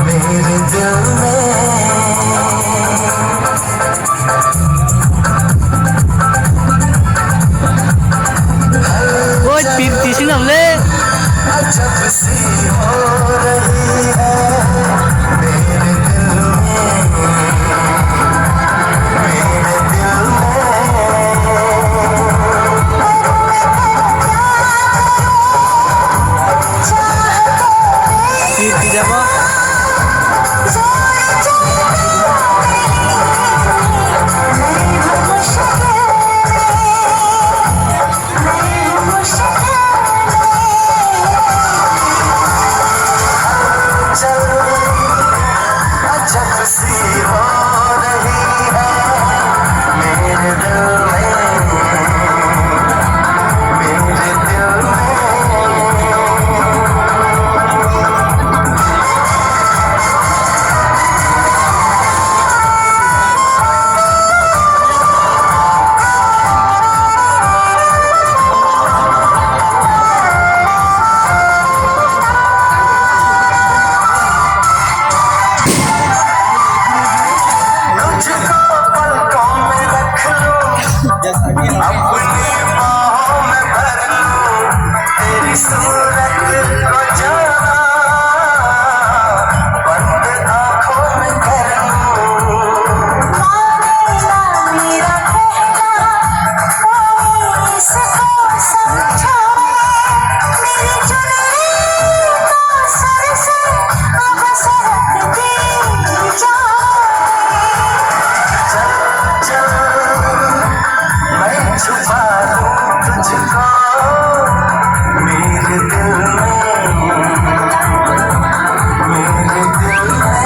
मेरे दिल में Ôi, pin tí xin làm lên. अजब सी हो रही है मेरे दिल में, मेरे दिल Pin tí đẹp không? अजब सी हो रही है मेरे दिल में, मेरे दिल में। अपनी बाहों में भर लूं तेरी सूरत को जाना, बंद आँखों में कर लूं। मानेगा मेरा कहना कोई इसको समझाए, मेरी चुनरी को सर सर अब सरकती जाए। चल मैं छुपा दूं तुझको मेरे दिल में, मेरे दिल में।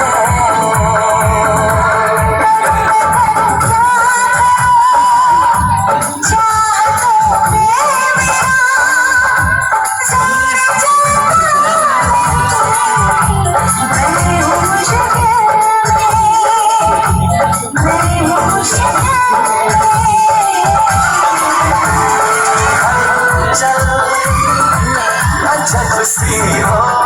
अजब सी हो